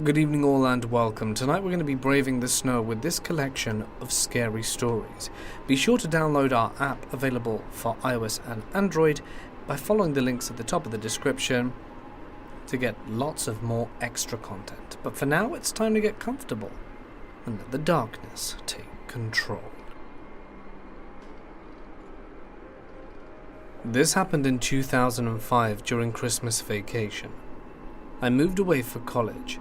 Good evening all and welcome. Tonight we're going to be braving the snow with this collection of scary stories. Be sure to download our app available for iOS and Android by following the links at the top of the description to get lots of more extra content. But for now it's time to get comfortable and let the darkness take control. This happened in 2005 during Christmas vacation. I moved away for college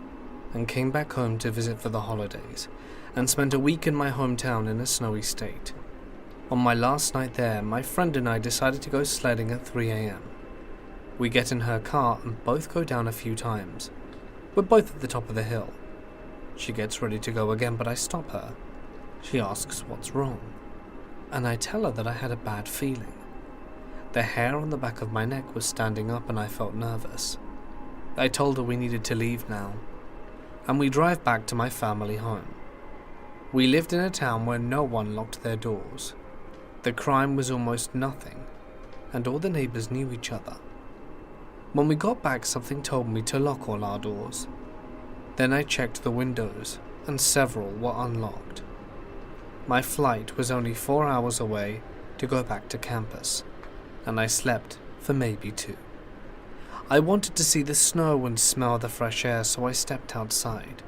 and came back home to visit for the holidays, and spent a week in my hometown in a snowy state. On my last night there, my friend and I decided to go sledding at 3 a.m. We get in her car and both go down a few times. We're both at the top of the hill. She gets ready to go again, but I stop her. She asks what's wrong, and I tell her that I had a bad feeling. The hair on the back of my neck was standing up and I felt nervous. I told her we needed to leave now, and we drive back to my family home. We lived in a town where no one locked their doors. The crime was almost nothing, and all the neighbors knew each other. When we got back, something told me to lock all our doors. Then I checked the windows, and several were unlocked. My flight was only 4 hours away to go back to campus, and I slept for maybe 2. I wanted to see the snow and smell the fresh air, so I stepped outside.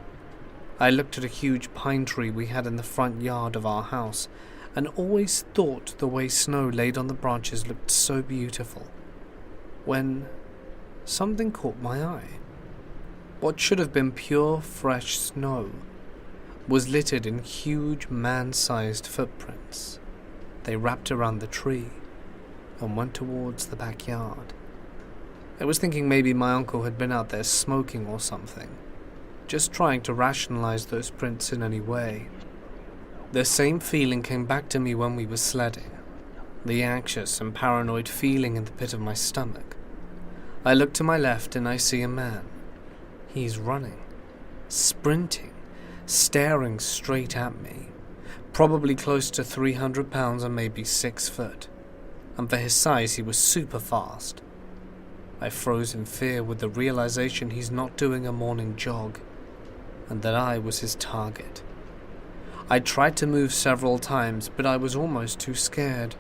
I looked at a huge pine tree we had in the front yard of our house, and always thought the way snow laid on the branches looked so beautiful, when something caught my eye. What should have been pure, fresh snow was littered in huge man-sized footprints. They wrapped around the tree and went towards the backyard. I was thinking maybe my uncle had been out there smoking or something, just trying to rationalize those prints in any way. The same feeling came back to me when we were sledding, the anxious and paranoid feeling in the pit of my stomach. I look to my left and I see a man. He's running, sprinting, staring straight at me, probably close to 300 pounds and maybe 6 foot, and for his size he was super fast. I froze in fear with the realization he's not doing a morning jog, and that I was his target. I tried to move several times, but I was almost too scared.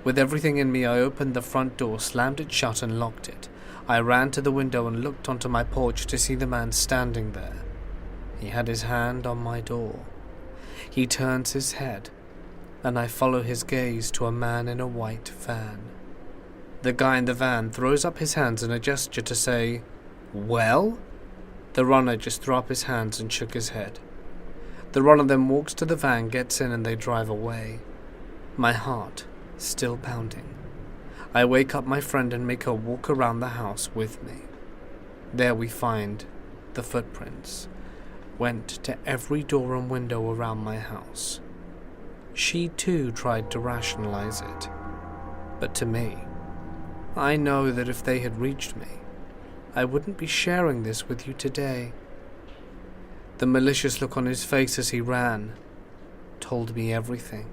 With everything in me, I opened the front door, slammed it shut and locked it. I ran to the window and looked onto my porch to see the man standing there. He had his hand on my door. He turns his head, and I follow his gaze to a man in a white van. The guy in the van throws up his hands in a gesture to say, "Well?" The runner just threw up his hands and shook his head. The runner then walks to the van, gets in, and they drive away. My heart still pounding. I wake up my friend and make her walk around the house with me. There we find the footprints. Went to every door and window around my house. She too tried to rationalize it. But to me, I know that if they had reached me, I wouldn't be sharing this with you today. The malicious look on his face as he ran told me everything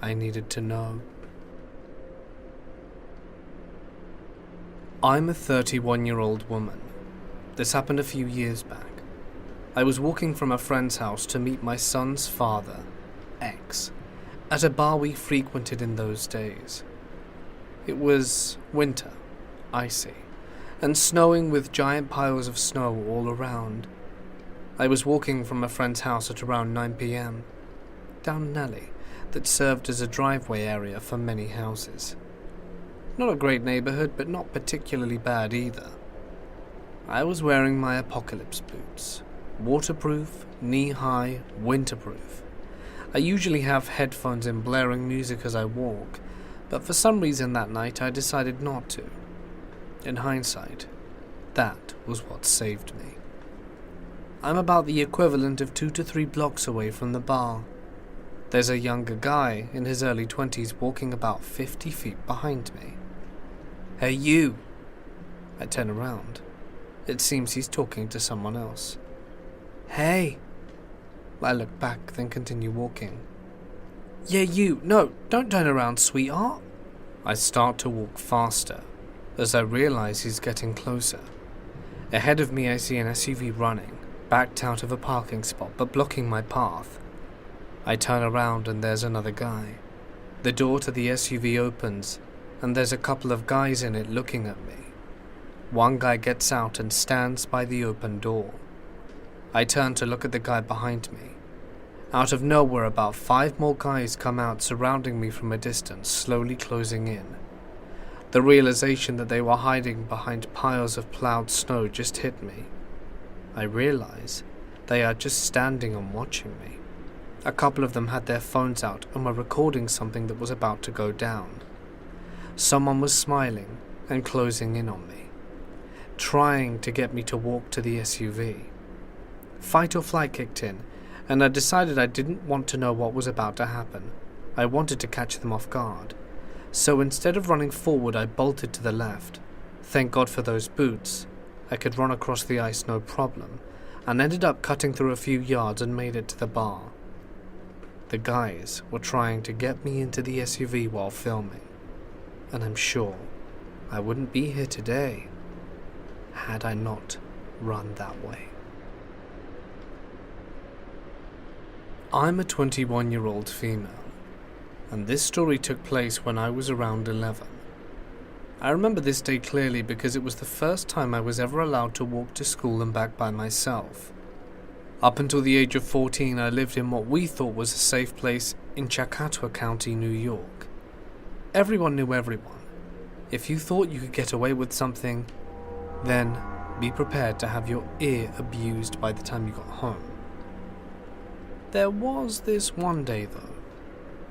I needed to know. I'm a 31-year-old woman. This happened a few years back. I was walking from a friend's house to meet my son's father, X, at a bar we frequented in those days. It was winter, icy, and snowing with giant piles of snow all around. I was walking from a friend's house at around 9 p.m, down an alley that served as a driveway area for many houses. Not a great neighborhood, but not particularly bad either. I was wearing my apocalypse boots, waterproof, knee-high, winterproof. I usually have headphones in blaring music as I walk, but for some reason that night I decided not to. In hindsight, that was what saved me. I'm about the equivalent of 2 to 3 blocks away from the bar. There's a younger guy in his early 20s walking about 50 feet behind me. "Hey you!" I turn around. It seems he's talking to someone else. "Hey!" I look back, then continue walking. "Yeah, you! No, don't turn around, sweetheart!" I start to walk faster, as I realize he's getting closer. Ahead of me I see an SUV running, backed out of a parking spot but blocking my path. I turn around and there's another guy. The door to the SUV opens and there's a couple of guys in it looking at me. One guy gets out and stands by the open door. I turn to look at the guy behind me. Out of nowhere, about 5 more guys come out, surrounding me from a distance, slowly closing in. The realization that they were hiding behind piles of plowed snow just hit me. I realize they are just standing and watching me. A couple of them had their phones out and were recording something that was about to go down. Someone was smiling and closing in on me, trying to get me to walk to the SUV. Fight or flight kicked in, and I decided I didn't want to know what was about to happen. I wanted to catch them off guard. So instead of running forward, I bolted to the left. Thank God for those boots. I could run across the ice no problem, and ended up cutting through a few yards and made it to the bar. The guys were trying to get me into the SUV while filming, and I'm sure I wouldn't be here today had I not run that way. I'm a 21-year-old female, and this story took place when I was around 11. I remember this day clearly because it was the first time I was ever allowed to walk to school and back by myself. Up until the age of 14, I lived in what we thought was a safe place in Chautauqua County, New York. Everyone knew everyone. If you thought you could get away with something, then be prepared to have your ear abused by the time you got home. There was this one day, though.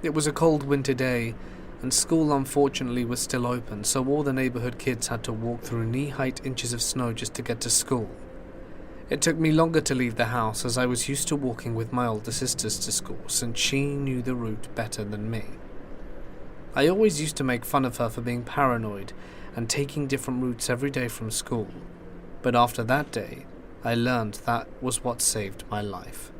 It was a cold winter day, and school unfortunately was still open, so all the neighborhood kids had to walk through knee-height inches of snow just to get to school. It took me longer to leave the house as I was used to walking with my older sisters to school, since she knew the route better than me. I always used to make fun of her for being paranoid and taking different routes every day from school, but after that day, I learned that was what saved my life.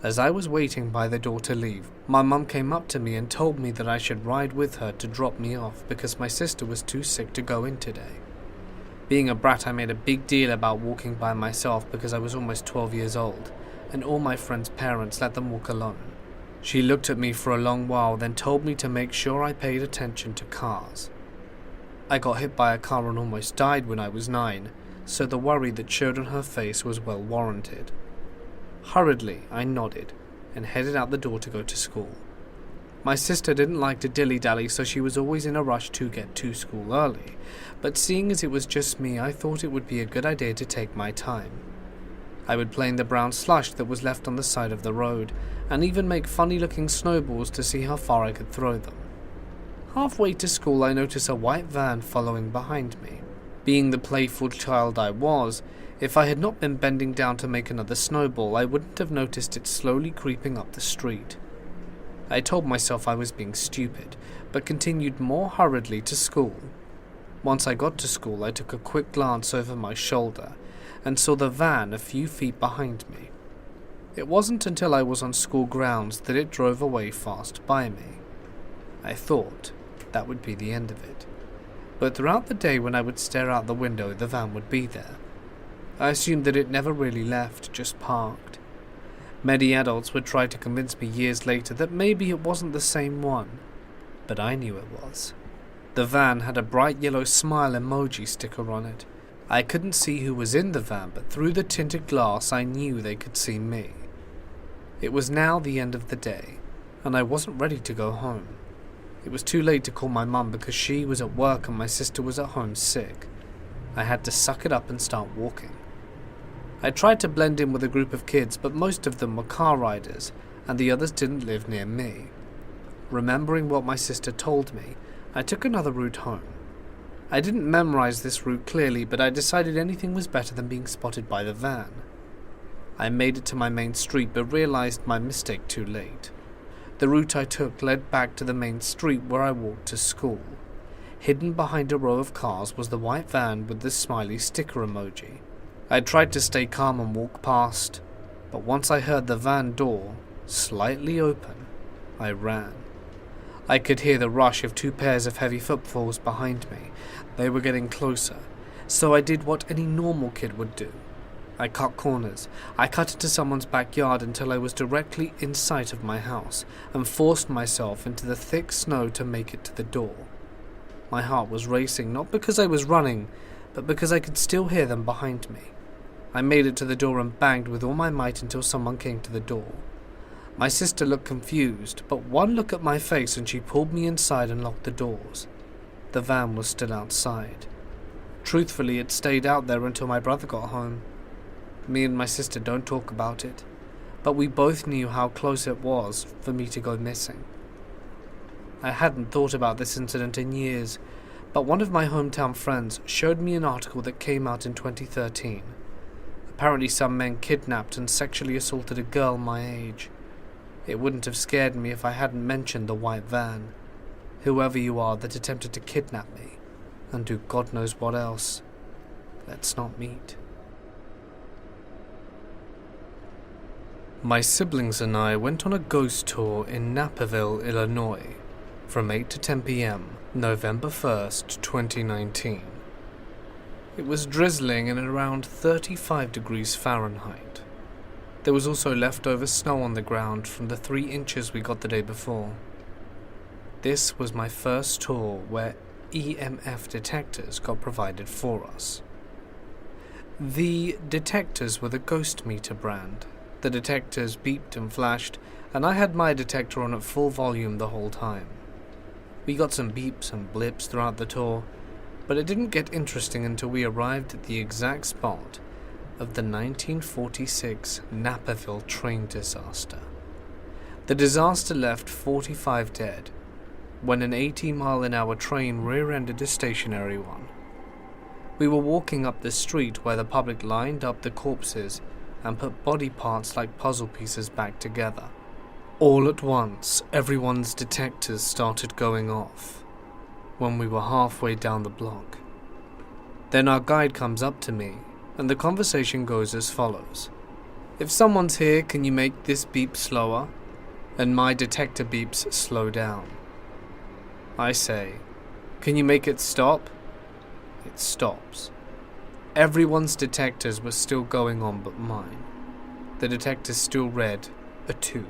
As I was waiting by the door to leave, my mum came up to me and told me that I should ride with her to drop me off because my sister was too sick to go in today. Being a brat, I made a big deal about walking by myself because I was almost 12 years old, and all my friends' parents let them walk alone. She looked at me for a long while, then told me to make sure I paid attention to cars. I got hit by a car and almost died when I was 9, so the worry that showed on her face was well warranted. Hurriedly, I nodded and headed out the door to go to school. My sister didn't like to dilly-dally, so she was always in a rush to get to school early, but seeing as it was just me, I thought it would be a good idea to take my time. I would play in the brown slush that was left on the side of the road, and even make funny-looking snowballs to see how far I could throw them. Halfway to school, I noticed a white van following behind me. Being the playful child I was, if I had not been bending down to make another snowball, I wouldn't have noticed it slowly creeping up the street. I told myself I was being stupid, but continued more hurriedly to school. Once I got to school, I took a quick glance over my shoulder and saw the van a few feet behind me. It wasn't until I was on school grounds that it drove away fast by me. I thought that would be the end of it, but throughout the day when I would stare out the window, the van would be there. I assumed that it never really left, just parked. Many adults would try to convince me years later that maybe it wasn't the same one, but I knew it was. The van had a bright yellow smile emoji sticker on it. I couldn't see who was in the van, but through the tinted glass I knew they could see me. It was now the end of the day, and I wasn't ready to go home. It was too late to call my mum because she was at work and my sister was at home sick. I had to suck it up and start walking. I tried to blend in with a group of kids, but most of them were car riders, and the others didn't live near me. Remembering what my sister told me, I took another route home. I didn't memorize this route clearly, but I decided anything was better than being spotted by the van. I made it to my main street, but realized my mistake too late. The route I took led back to the main street where I walked to school. Hidden behind a row of cars was the white van with the smiley sticker emoji. I tried to stay calm and walk past, but once I heard the van door slightly open, I ran. I could hear the rush of 2 pairs of heavy footfalls behind me. They were getting closer, so I did what any normal kid would do. I cut corners. I cut into someone's backyard until I was directly in sight of my house and forced myself into the thick snow to make it to the door. My heart was racing, not because I was running, but because I could still hear them behind me. I made it to the door and banged with all my might until someone came to the door. My sister looked confused, but one look at my face and she pulled me inside and locked the doors. The van was still outside. Truthfully, it stayed out there until my brother got home. Me and my sister don't talk about it, but we both knew how close it was for me to go missing. I hadn't thought about this incident in years, but one of my hometown friends showed me an article that came out in 2013. Apparently some men kidnapped and sexually assaulted a girl my age. It wouldn't have scared me if I hadn't mentioned the white van. Whoever you are that attempted to kidnap me, and do God knows what else, let's not meet. My siblings and I went on a ghost tour in Naperville, Illinois, from 8 to 10 p.m., November 1st, 2019. It was drizzling and around 35 degrees Fahrenheit. There was also leftover snow on the ground from the 3 inches we got the day before. This was my first tour where EMF detectors got provided for us. The detectors were the Ghost Meter brand. The detectors beeped and flashed, and I had my detector on at full volume the whole time. We got some beeps and blips throughout the tour, but it didn't get interesting until we arrived at the exact spot of the 1946 Naperville train disaster. The disaster left 45 dead when an 80-mile-an-hour train rear-ended a stationary one. We were walking up the street where the public lined up the corpses and put body parts like puzzle pieces back together. All at once, everyone's detectors started going off when we were halfway down the block. Then our guide comes up to me, and the conversation goes as follows. If someone's here, can you make this beep slower? And my detector beeps slow down. I say, can you make it stop? It stops. Everyone's detectors were still going on but mine. The detector still read a 2.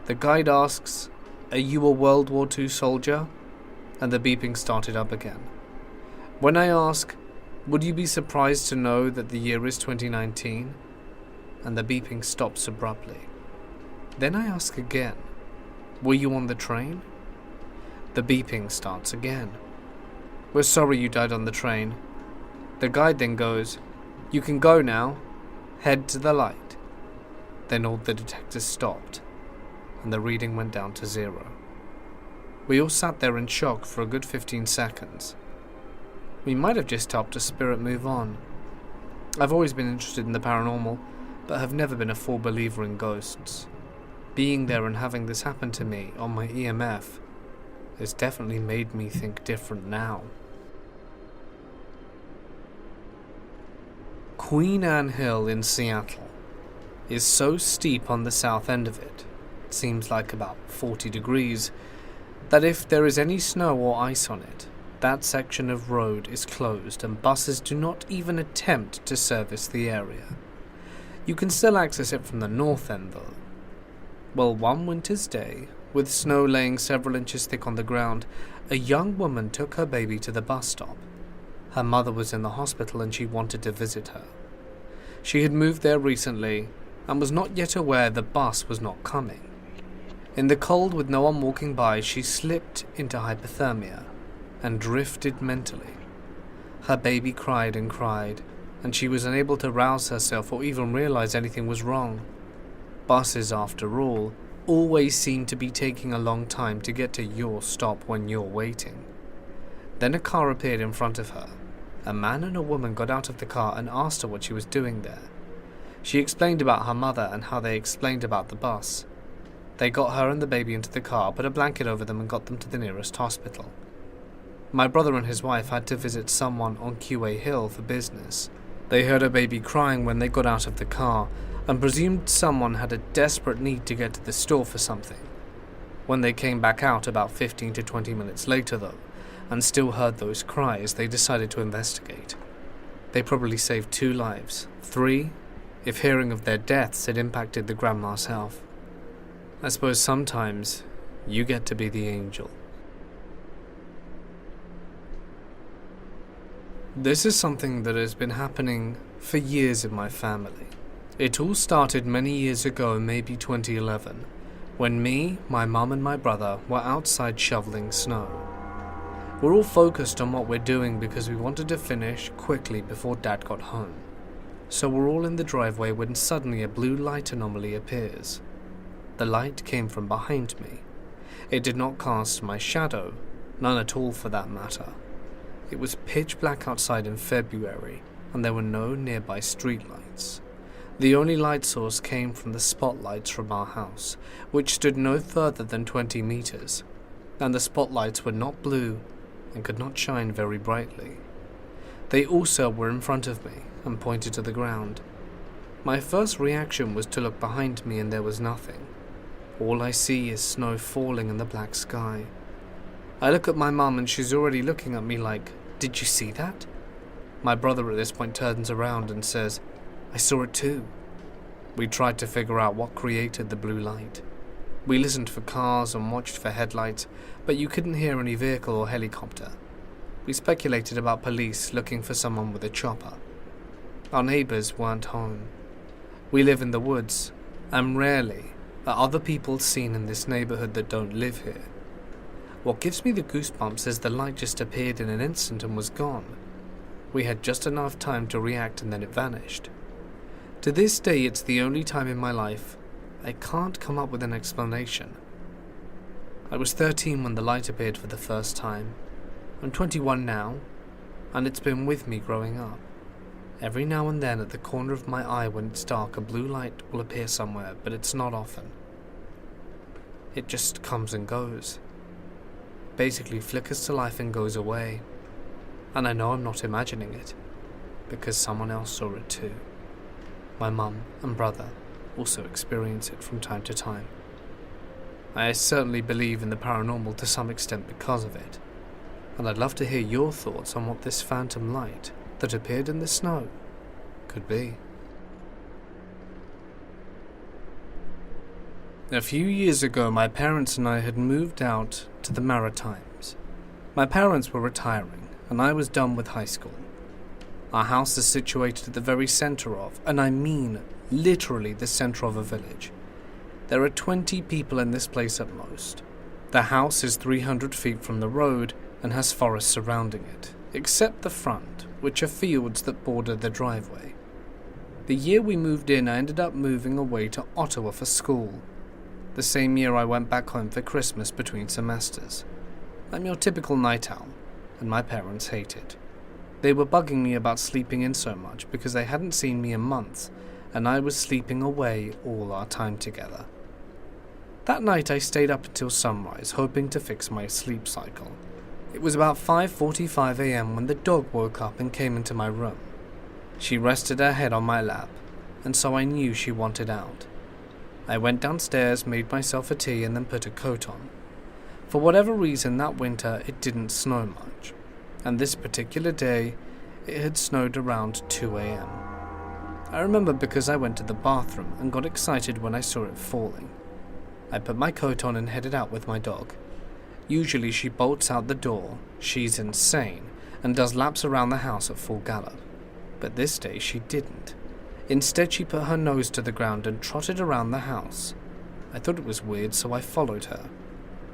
The guide asks, are you a World War II soldier? And the beeping started up again. When I ask, would you be surprised to know that the year is 2019? And the beeping stops abruptly. Then I ask again, were you on the train? The beeping starts again. We're sorry you died on the train. The guide then goes, you can go now, head to the light. Then all the detectors stopped, and the reading went down to 0. We all sat there in shock for a good 15 seconds. We might have just helped a spirit move on. I've always been interested in the paranormal, but have never been a full believer in ghosts. Being there and having this happen to me on my EMF has definitely made me think different now. Queen Anne Hill in Seattle is so steep on the south end of it seems like about 40 degrees, that if there is any snow or ice on it, that section of road is closed and buses do not even attempt to service the area. You can still access it from the north end though. Well, one winter's day, with snow laying several inches thick on the ground, a young woman took her baby to the bus stop. Her mother was in the hospital and she wanted to visit her. She had moved there recently and was not yet aware the bus was not coming. In the cold with no one walking by, she slipped into hypothermia and drifted mentally. Her baby cried and cried, and she was unable to rouse herself or even realize anything was wrong. Buses, after all, always seem to be taking a long time to get to your stop when you're waiting. Then a car appeared in front of her. A man and a woman got out of the car and asked her what she was doing there. She explained about her mother and how they explained about the bus. They got her and the baby into the car, put a blanket over them and got them to the nearest hospital. My brother and his wife had to visit someone on QA Hill for business. They heard a baby crying when they got out of the car and presumed someone had a desperate need to get to the store for something. When they came back out about 15 to 20 minutes later though, and still heard those cries, they decided to investigate. They probably saved 2 lives, 3, if hearing of their deaths had impacted the grandma's health. I suppose sometimes you get to be the angel. This is something that has been happening for years in my family. It all started many years ago, maybe 2011, when me, my mum and my brother were outside shoveling snow. We're all focused on what we're doing because we wanted to finish quickly before Dad got home. So we're all in the driveway when suddenly a blue light anomaly appears. The light came from behind me. It did not cast my shadow, none at all for that matter. It was pitch black outside in February, and there were no nearby streetlights. The only light source came from the spotlights from our house, which stood no further than 20 meters, and the spotlights were not blue and could not shine very brightly. They also were in front of me and pointed to the ground. My first reaction was to look behind me, and there was nothing. All I see is snow falling in the black sky. I look at my mum and she's already looking at me like, "Did you see that?" My brother at this point turns around and says, "I saw it too." We tried to figure out what created the blue light. We listened for cars and watched for headlights, but you couldn't hear any vehicle or helicopter. We speculated about police looking for someone with a chopper. Our neighbors weren't home. We live in the woods, and rarely are other people seen in this neighborhood that don't live here. What gives me the goosebumps is the light just appeared in an instant and was gone. We had just enough time to react and then it vanished. To this day, it's the only time in my life I can't come up with an explanation. I was 13 when the light appeared for the first time. I'm 21 now, and it's been with me growing up. Every now and then at the corner of my eye when it's dark, a blue light will appear somewhere, but it's not often. It just comes and goes. Basically flickers to life and goes away. And I know I'm not imagining it, because someone else saw it too. My mum and brother also experience it from time to time. I certainly believe in the paranormal to some extent because of it, and I'd love to hear your thoughts on what this phantom light that appeared in the snow could be. A few years ago, my parents and I had moved out to the Maritimes. My parents were retiring, and I was done with high school. Our house is situated at the very center of, and I mean literally the center of, a village. There are 20 people in this place at most. The house is 300 feet from the road and has forests surrounding it, except the front, which are fields that border the driveway. The year we moved in, I ended up moving away to Ottawa for school. The same year I went back home for Christmas between semesters. I'm your typical night owl, and my parents hate it. They were bugging me about sleeping in so much because they hadn't seen me in months, and I was sleeping away all our time together. That night I stayed up until sunrise, hoping to fix my sleep cycle. It was about 5:45 a.m. when the dog woke up and came into my room. She rested her head on my lap, and so I knew she wanted out. I went downstairs, made myself a tea, and then put a coat on. For whatever reason, that winter it didn't snow much, and this particular day it had snowed around 2 a.m. I remember because I went to the bathroom and got excited when I saw it falling. I put my coat on and headed out with my dog. Usually she bolts out the door, she's insane, and does laps around the house at full gallop. But this day she didn't. Instead she put her nose to the ground and trotted around the house. I thought it was weird, so I followed her.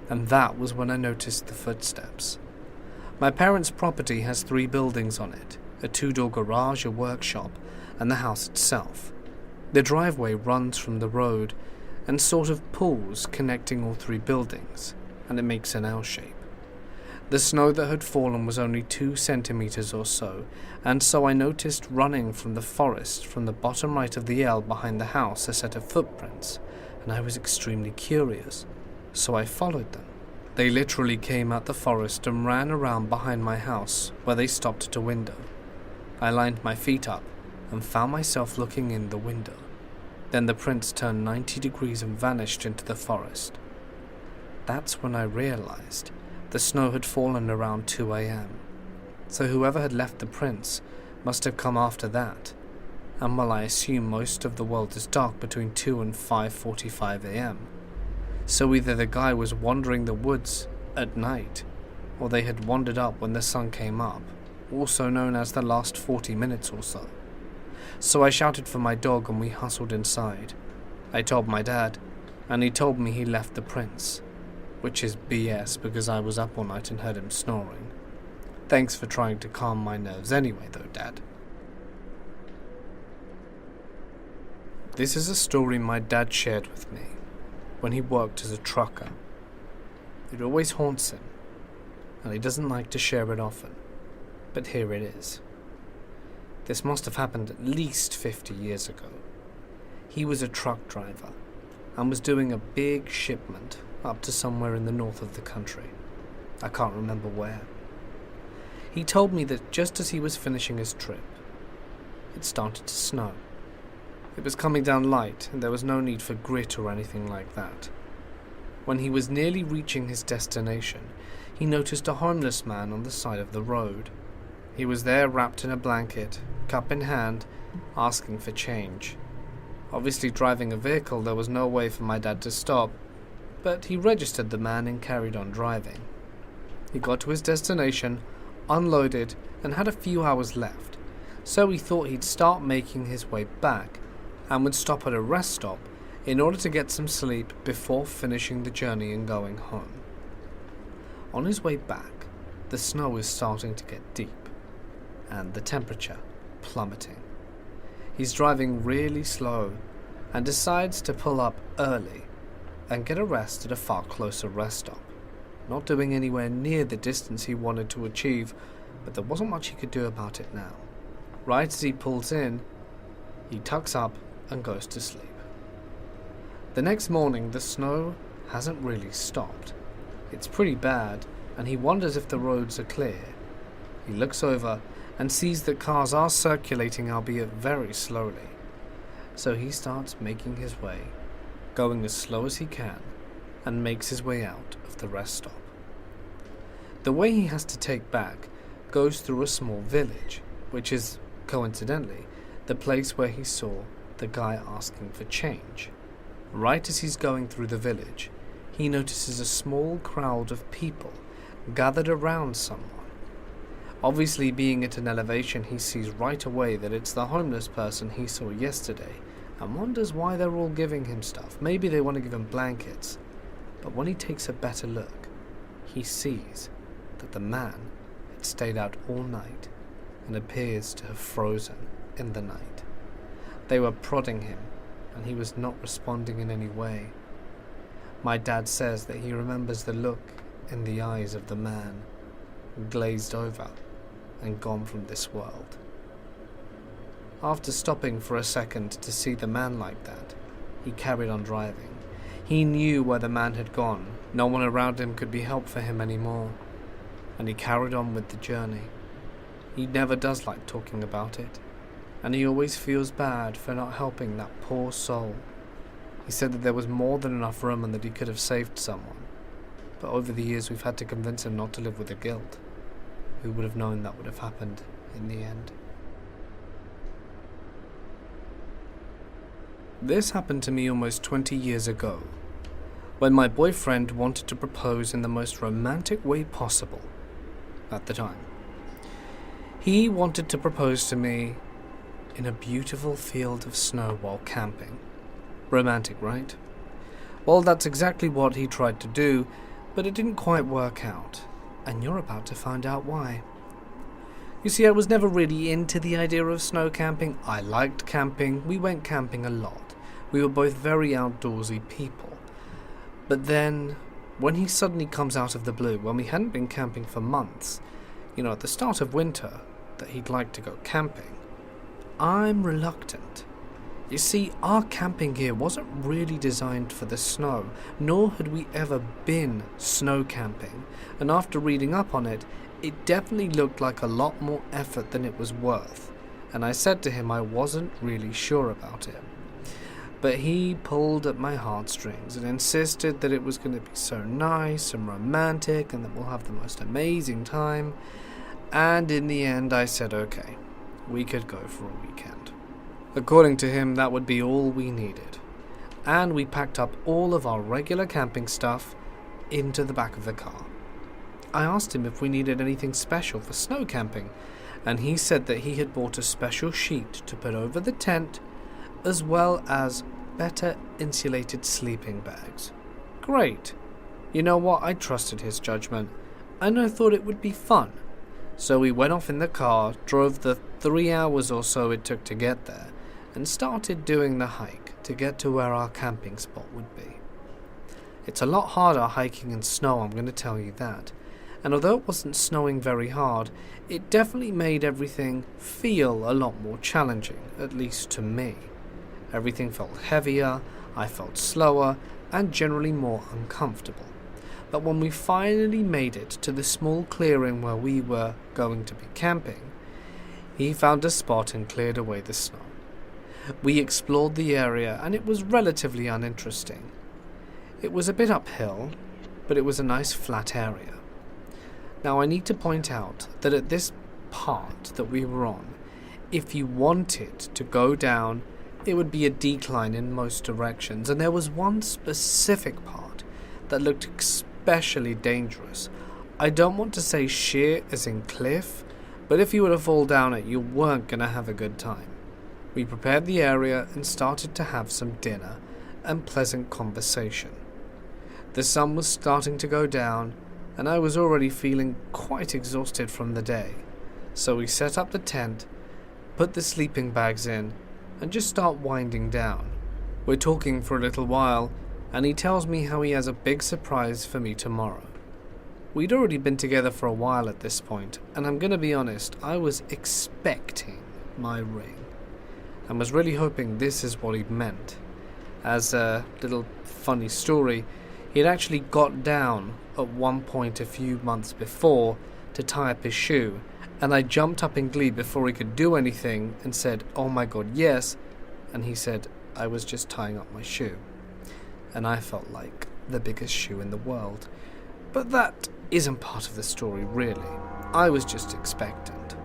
And that was when I noticed the footsteps. My parents' property has 3 buildings on it, a 2-door garage, a workshop, and the house itself. The driveway runs from the road and sort of pulls, connecting all 3 buildings, and it makes an L shape. The snow that had fallen was only 2 centimeters or so, and so I noticed running from the forest from the bottom right of the L behind the house a set of footprints, and I was extremely curious, so I followed them. They literally came out the forest and ran around behind my house, where they stopped at a window. I lined my feet up and found myself looking in the window. Then the prints turned 90 degrees and vanished into the forest. That's when I realized the snow had fallen around 2 a.m. So whoever had left the prints must have come after that, and while I assume most of the world is dark between 2 and 5:45 a.m., so either the guy was wandering the woods at night, or they had wandered up when the sun came up, also known as the last 40 minutes or so. So I shouted for my dog and we hustled inside. I told my dad, and he told me he left the prints, which is BS because I was up all night and heard him snoring. Thanks for trying to calm my nerves anyway though, Dad. This is a story my dad shared with me when he worked as a trucker. It always haunts him, and he doesn't like to share it often, but here it is. This must have happened at least 50 years ago. He was a truck driver and was doing a big shipment up to somewhere in the north of the country. I can't remember where. He told me that just as he was finishing his trip, it started to snow. It was coming down light and there was no need for grit or anything like that. When he was nearly reaching his destination, he noticed a homeless man on the side of the road. He was there wrapped in a blanket, cup in hand, asking for change. Obviously driving a vehicle, there was no way for my dad to stop, but he registered the man and carried on driving. He got to his destination, unloaded, and had a few hours left, so he thought he'd start making his way back and would stop at a rest stop in order to get some sleep before finishing the journey and going home. On his way back, the snow was starting to get deep, and the temperature plummeting. He's driving really slow and decides to pull up early and get a rest at a far closer rest stop, not doing anywhere near the distance he wanted to achieve, but there wasn't much he could do about it now. Right as he pulls in, he tucks up and goes to sleep. The next morning, the snow hasn't really stopped. It's pretty bad, and he wonders if the roads are clear. He looks over and sees that cars are circulating, albeit very slowly. So he starts making his way, going as slow as he can, and makes his way out of the rest stop. The way he has to take back goes through a small village, which is, coincidentally, the place where he saw the guy asking for change. Right as he's going through the village, he notices a small crowd of people gathered around someone. Obviously, being at an elevation, he sees right away that it's the homeless person he saw yesterday and wonders why they're all giving him stuff. Maybe they want to give him blankets. But when he takes a better look, he sees that the man had stayed out all night and appears to have frozen in the night. They were prodding him, and he was not responding in any way. My dad says that he remembers the look in the eyes of the man, glazed over and gone from this world. After stopping for a second to see the man like that, he carried on driving. He knew where the man had gone. No one around him could be help for him anymore, and he carried on with the journey. He never does like talking about it, and he always feels bad for not helping that poor soul. He said that there was more than enough room and that he could have saved someone, but over the years we've had to convince him not to live with the guilt. Who would have known that would have happened in the end? This happened to me almost 20 years ago, when my boyfriend wanted to propose in the most romantic way possible at the time. He wanted to propose to me in a beautiful field of snow while camping. Romantic, right? Well, that's exactly what he tried to do, but it didn't quite work out, and you're about to find out why. You see, I was never really into the idea of snow camping. I liked camping. We went camping a lot. We were both very outdoorsy people. But then, when he suddenly comes out of the blue, when we hadn't been camping for months, at the start of winter, that he'd like to go camping, I'm reluctant. You see, our camping gear wasn't really designed for the snow, nor had we ever been snow camping, and after reading up on it, it definitely looked like a lot more effort than it was worth, and I said to him I wasn't really sure about it. But he pulled at my heartstrings and insisted that it was going to be so nice and romantic and that we'll have the most amazing time, and in the end I said okay. we could go for a weekend. According to him, that would be all we needed, and we packed up all of our regular camping stuff into the back of the car. I asked him if we needed anything special for snow camping, and he said that he had bought a special sheet to put over the tent, as well as better insulated sleeping bags. Great. You know what? I trusted his judgment, and I thought it would be fun. So we went off in the car, drove the 3 hours or so it took to get there, and started doing the hike to get to where our camping spot would be. It's a lot harder hiking in snow, I'm going to tell you that. And although it wasn't snowing very hard, it definitely made everything feel a lot more challenging, at least to me. Everything felt heavier, I felt slower, and generally more uncomfortable. But when we finally made it to the small clearing where we were going to be camping, he found a spot and cleared away the snow. We explored the area, and it was relatively uninteresting. It was a bit uphill, but it was a nice flat area. Now I need to point out that at this part that we were on, if you wanted to go down, it would be a decline in most directions, and there was one specific part that looked especially dangerous. I don't want to say sheer as in cliff, but if you were to fall down it, you weren't going to have a good time. We prepared the area and started to have some dinner and pleasant conversation. The sun was starting to go down, and I was already feeling quite exhausted from the day, so we set up the tent, put the sleeping bags in, and just start winding down. We're talking for a little while, and he tells me how he has a big surprise for me tomorrow. We'd already been together for a while at this point, and I'm gonna be honest, I was expecting my ring, and was really hoping this is what he meant. As a little funny story, he had actually got down at one point a few months before to tie up his shoe, and I jumped up in glee before he could do anything and said, "Oh my god, yes," and he said, "I was just tying up my shoe." And I felt like the biggest shoe in the world. But that isn't part of the story, really. I was just expectant.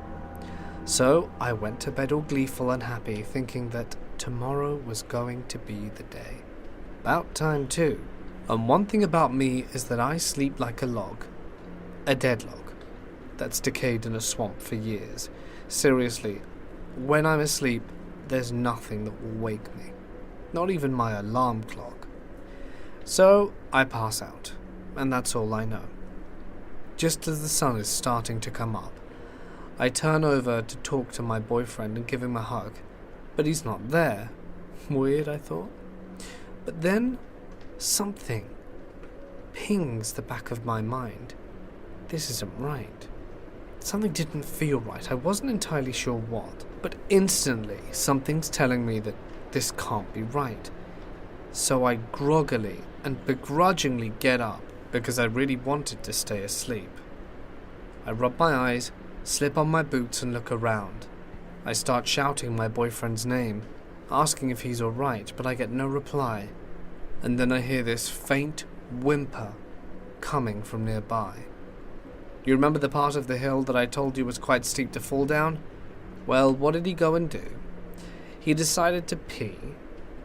So I went to bed all gleeful and happy, thinking that tomorrow was going to be the day. About time too. And one thing about me is that I sleep like a log. A dead log that's decayed in a swamp for years. Seriously, when I'm asleep, there's nothing that will wake me. Not even my alarm clock. So I pass out, and that's all I know. Just as the sun is starting to come up, I turn over to talk to my boyfriend and give him a hug, but he's not there. Weird, I thought. But then something pings the back of my mind. This isn't right. Something didn't feel right. I wasn't entirely sure what, but instantly something's telling me that this can't be right. So I groggily and begrudgingly get up because I really wanted to stay asleep. I rub my eyes, slip on my boots and look around. I start shouting my boyfriend's name, asking if he's alright, but I get no reply. And then I hear this faint whimper coming from nearby. You remember the part of the hill that I told you was quite steep to fall down? Well, what did he go and do? He decided to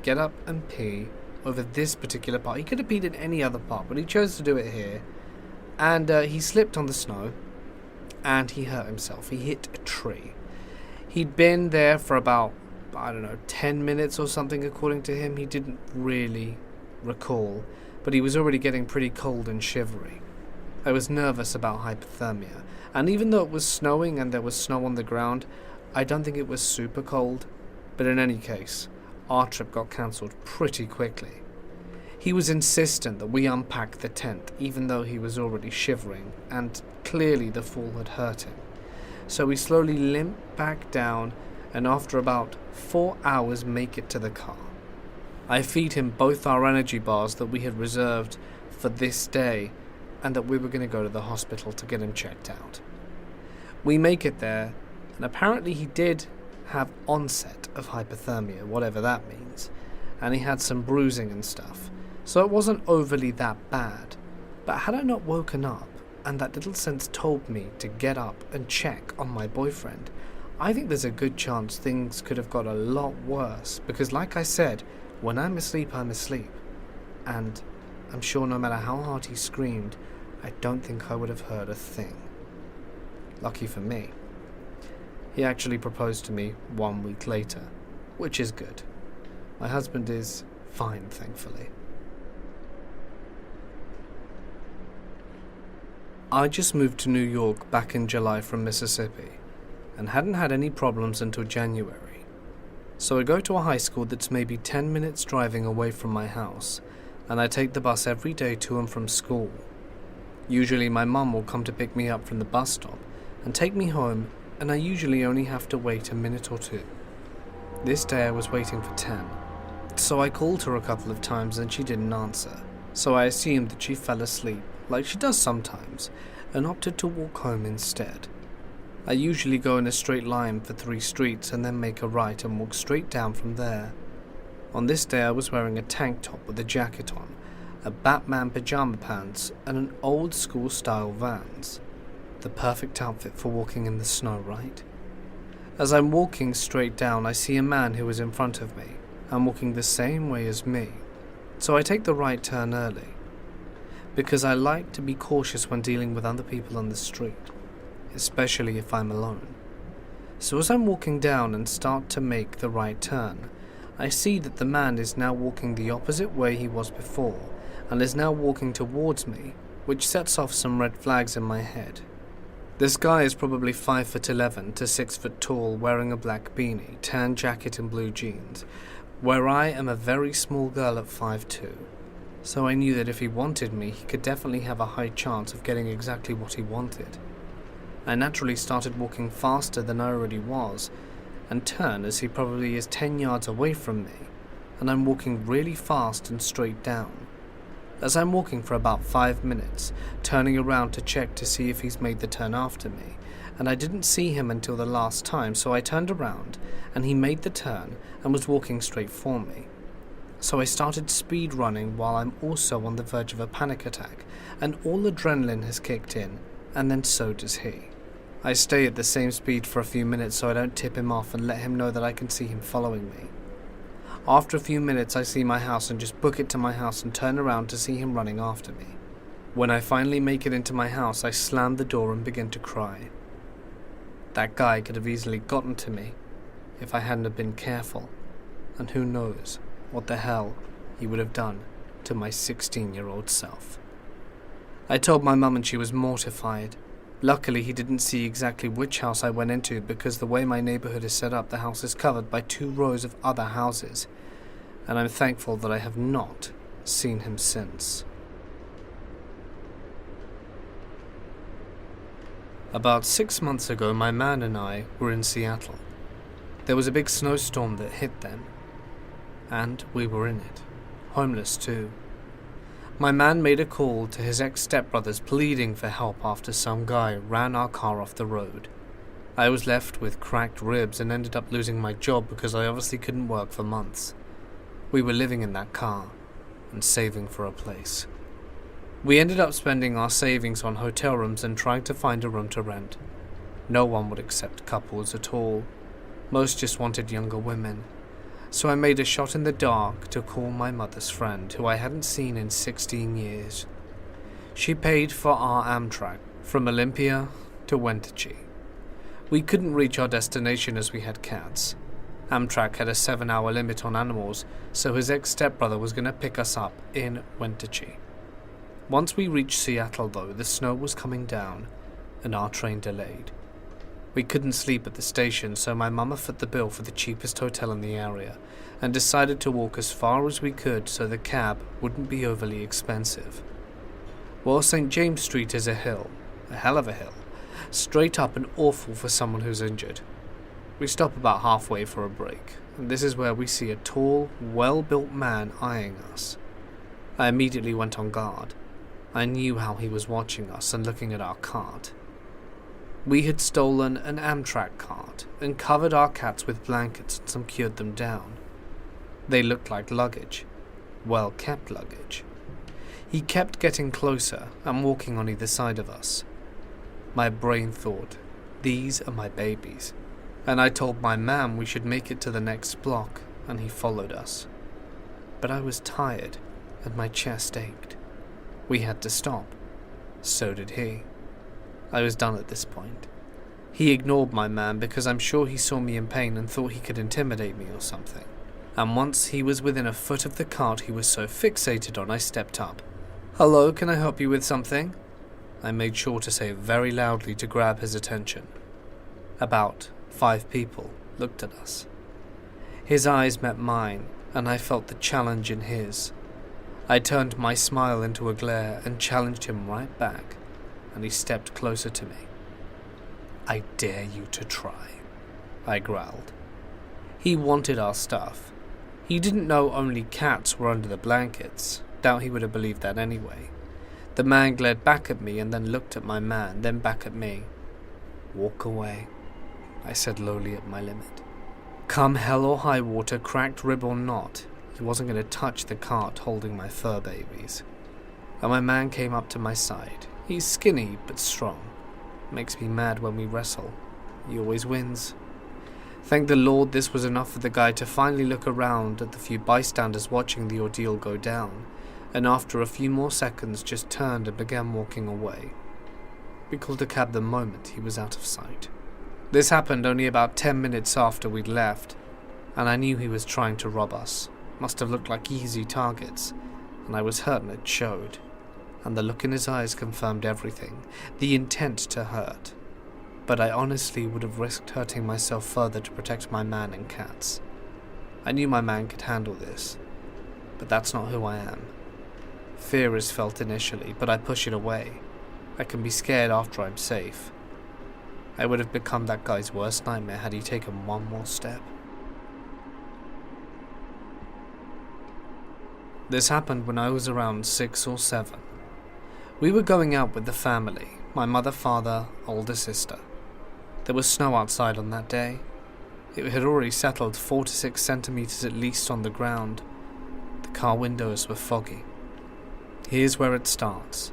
get up and pee over this particular part. He could have peed in any other part, but he chose to do it here. And he slipped on the snow, and he hurt himself. He hit a tree. He'd been there for about, 10 minutes or something, according to him. He didn't really recall, but he was already getting pretty cold and shivery. I was nervous about hypothermia, and even though it was snowing and there was snow on the ground, I don't think it was super cold. But in any case, our trip got cancelled pretty quickly. He was insistent that we unpack the tent, even though he was already shivering, and clearly the fall had hurt him. So we slowly limp back down, and after about 4 hours make it to the car. I feed him both our energy bars that we had reserved for this day, and that we were going to go to the hospital to get him checked out. We make it there, and apparently he did have onset of hypothermia, whatever that means, and he had some bruising and stuff, so it wasn't overly that bad. But had I not woken up, and that little sense told me to get up and check on my boyfriend, I think there's a good chance things could have got a lot worse, because like I said, when I'm asleep, I'm asleep. And I'm sure no matter how hard he screamed, I don't think I would have heard a thing. Lucky for me. He actually proposed to me 1 week later, which is good. My husband is fine, thankfully. I just moved to New York back in July from Mississippi, and hadn't had any problems until January. So I go to a high school that's maybe 10 minutes driving away from my house, and I take the bus every day to and from school. Usually my mum will come to pick me up from the bus stop and take me home, and I usually only have to wait a minute or two. This day I was waiting for 10, so I called her a couple of times and she didn't answer, so I assumed that she fell asleep, like she does sometimes, and opted to walk home instead. I usually go in a straight line for 3 streets and then make a right and walk straight down from there. On this day I was wearing a tank top with a jacket on, a Batman pajama pants, and an old school style Vans. The perfect outfit for walking in the snow, right? As I'm walking straight down, I see a man who is in front of me and walking the same way as me, so I take the right turn early, because I like to be cautious when dealing with other people on the street, especially if I'm alone. So as I'm walking down and start to make the right turn, I see that the man is now walking the opposite way he was before, and is now walking towards me, which sets off some red flags in my head. This guy is probably 5'11" to 6 foot tall, wearing a black beanie, tan jacket and blue jeans, where I am a very small girl at 5'2". So I knew that if he wanted me, he could definitely have a high chance of getting exactly what he wanted. I naturally started walking faster than I already was, and turn as he probably is 10 yards away from me, and I'm walking really fast and straight down. As I'm walking for about 5 minutes, turning around to check to see if he's made the turn after me, and I didn't see him until the last time, so I turned around, and he made the turn and was walking straight for me. So I started speed running while I'm also on the verge of a panic attack, and all adrenaline has kicked in, and then so does he. I stay at the same speed for a few minutes so I don't tip him off and let him know that I can see him following me. After a few minutes I see my house and just book it to my house and turn around to see him running after me. When I finally make it into my house, I slam the door and begin to cry. That guy could have easily gotten to me if I hadn't have been careful, and who knows what the hell he would have done to my 16-year-old self. I told my mum and she was mortified. Luckily, he didn't see exactly which house I went into, because the way my neighborhood is set up, the house is covered by 2 rows of other houses, and I'm thankful that I have not seen him since. About 6 months ago, my man and I were in Seattle. There was a big snowstorm that hit then, and we were in it, homeless too. My man made a call to his ex-stepbrothers pleading for help after some guy ran our car off the road. I was left with cracked ribs and ended up losing my job because I obviously couldn't work for months. We were living in that car and saving for a place. We ended up spending our savings on hotel rooms and trying to find a room to rent. No one would accept couples at all. Most just wanted younger women. So I made a shot in the dark to call my mother's friend, who I hadn't seen in 16 years. She paid for our Amtrak from Olympia to Wenatchee. We couldn't reach our destination as we had cats. Amtrak had a 7-hour limit on animals, so his ex-stepbrother was going to pick us up in Wenatchee. Once we reached Seattle, though, the snow was coming down and our train delayed. We couldn't sleep at the station, so my mama foot the bill for the cheapest hotel in the area and decided to walk as far as we could so the cab wouldn't be overly expensive. Well, St. James Street is a hill, a hell of a hill, straight up and awful for someone who's injured. We stop about halfway for a break, and this is where we see a tall, well-built man eyeing us. I immediately went on guard. I knew how he was watching us and looking at our cart. We had stolen an Amtrak cart and covered our cats with blankets and some cured them down. They looked like luggage, well-kept luggage. He kept getting closer and walking on either side of us. My brain thought, these are my babies. and I told my man we should make it to the next block, and he followed us. But I was tired, and my chest ached. We had to stop. So did he. I was done at this point. He ignored my man because I'm sure he saw me in pain and thought he could intimidate me or something. And once he was within a foot of the cart he was so fixated on, I stepped up. "Hello, can I help you with something?" I made sure to say it very loudly to grab his attention. About 5 people looked at us. His eyes met mine, and I felt the challenge in his. I turned my smile into a glare and challenged him right back, and he stepped closer to me. "I dare you to try," I growled. He wanted our stuff. He didn't know only cats were under the blankets. Doubt he would have believed that anyway. The man glared back at me and then looked at my man, then back at me. "Walk away," I said lowly at my limit. Come hell or high water, cracked rib or not, he wasn't going to touch the cart holding my fur babies. And my man came up to my side. He's skinny but strong. Makes me mad when we wrestle. He always wins. Thank the Lord this was enough for the guy to finally look around at the few bystanders watching the ordeal go down, and after a few more seconds just turned and began walking away. We called a cab the moment he was out of sight. This happened only about 10 minutes after we'd left, and I knew he was trying to rob us. Must have looked like easy targets, and I was hurt and it showed. And the look in his eyes confirmed everything, the intent to hurt. But I honestly would have risked hurting myself further to protect my man and cats. I knew my man could handle this, but that's not who I am. Fear is felt initially, but I push it away. I can be scared after I'm safe. I would have become that guy's worst nightmare had he taken one more step. This happened when I was around 6 or 7. We were going out with the family, my mother, father, older sister. There was snow outside on that day. It had already settled 4 to 6 centimeters at least on the ground. The car windows were foggy. Here's where it starts.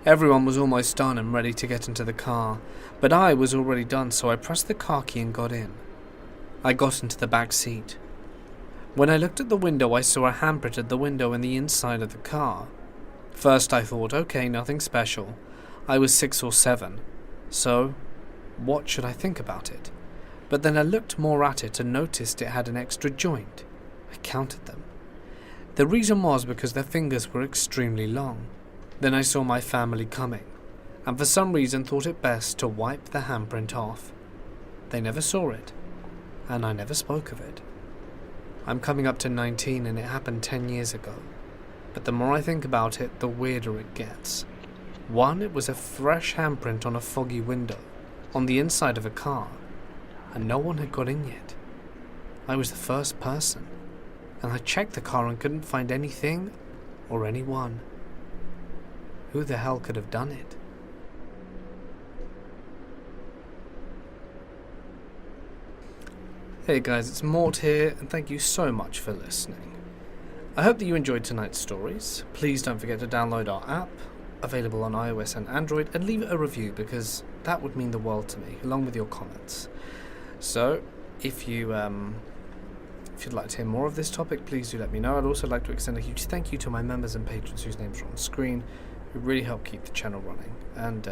Everyone was almost done and ready to get into the car, but I was already done, so I pressed the car key and got in. I got into the back seat. When I looked at the window, I saw a handprint at the window in the inside of the car. First I thought, okay, nothing special. I was 6 or 7, so what should I think about it? But then I looked more at it and noticed it had an extra joint. I counted them. The reason was because their fingers were extremely long. Then I saw my family coming, and for some reason thought it best to wipe the handprint off. They never saw it, and I never spoke of it. I'm coming up to 19 and it happened 10 years ago, but the more I think about it, the weirder it gets. One, it was a fresh handprint on a foggy window, on the inside of a car, and no one had got in yet. I was the first person, and I checked the car and couldn't find anything or anyone. Who the hell could have done it? Hey guys, it's Mort here, and thank you so much for listening. I hope that you enjoyed tonight's stories. Please don't forget to download our app, available on iOS and Android, and leave it a review because that would mean the world to me, along with your comments. So, if you'd like to hear more of this topic, please do let me know. I'd also like to extend a huge thank you to my members and patrons whose names are on screen, who really help keep the channel running, and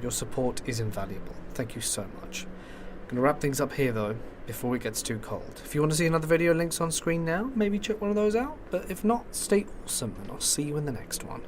your support is invaluable. Thank you so much. I'm going to wrap things up here though, before it gets too cold. If you want to see another video, links on screen now, maybe check one of those out, but if not, stay awesome, and I'll see you in the next one.